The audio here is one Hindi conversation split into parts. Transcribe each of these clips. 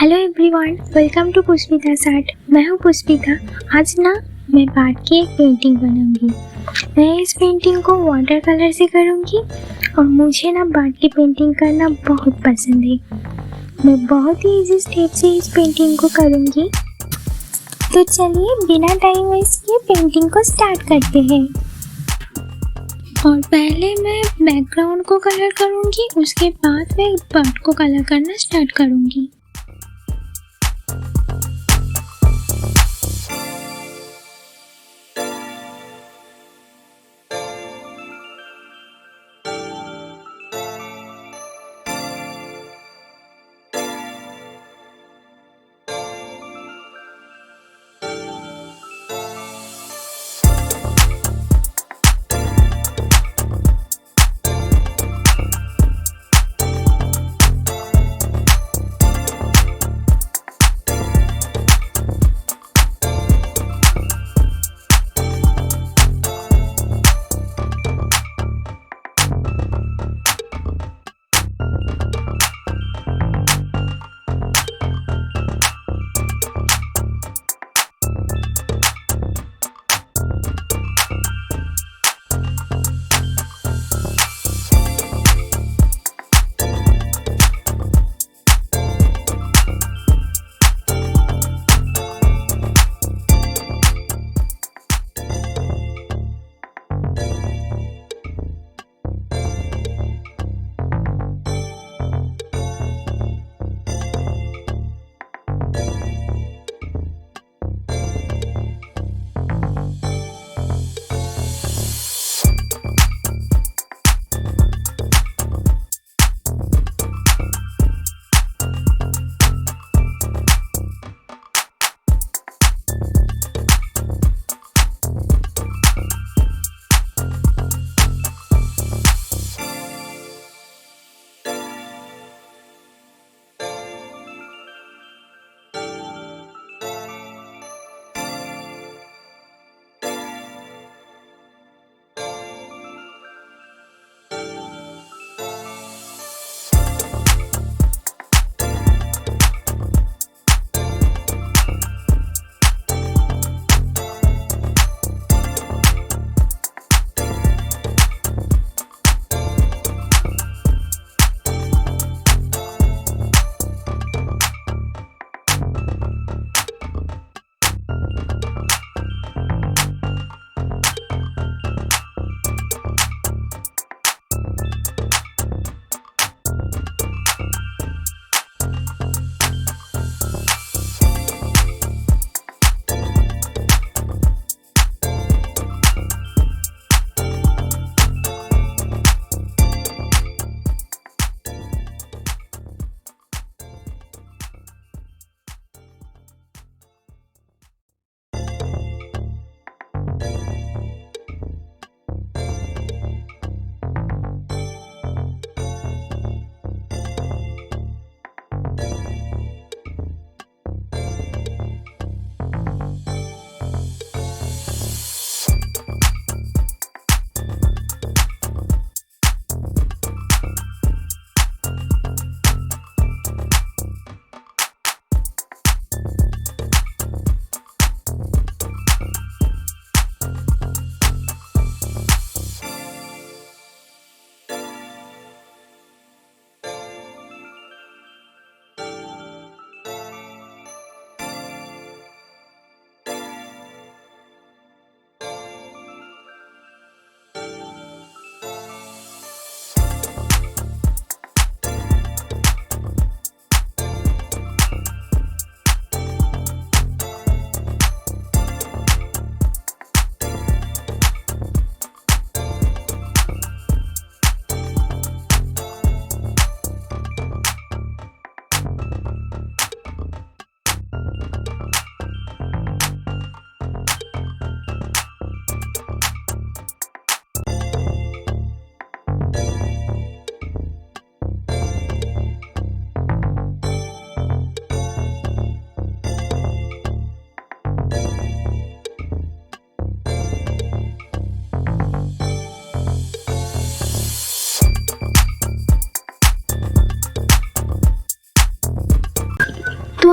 Hello everyone, welcome to Pushpita art. मैं हूँ पुष्पिता। आज मैं बार्ड की एक पेंटिंग बनाऊंगी। मैं इस पेंटिंग को वाटर कलर से करूंगी और मुझे बार्ड की पेंटिंग करना बहुत पसंद है। मैं बहुत ही इजी स्टेप से इस पेंटिंग को करूंगी। तो चलिए बिना टाइम वेस्ट किए पेंटिंग को स्टार्ट करते हैं। और पहले मैं बैकग्राउंड को कलर करूंगी, उसके बाद मैं बर्ड को कलर करना स्टार्ट करूंगी।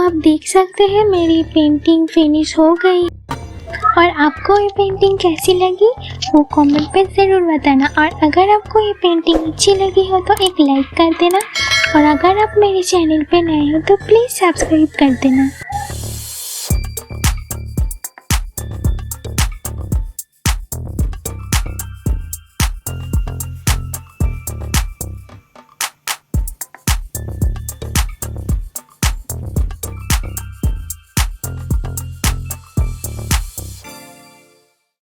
आप देख सकते हैं मेरी पेंटिंग फिनिश हो गई। और आपको ये पेंटिंग कैसी लगी वो कमेंट पे ज़रूर बताना। और अगर आपको ये पेंटिंग अच्छी लगी हो तो एक लाइक कर देना। और अगर आप मेरे चैनल पे नए हो तो प्लीज़ सब्सक्राइब कर देना।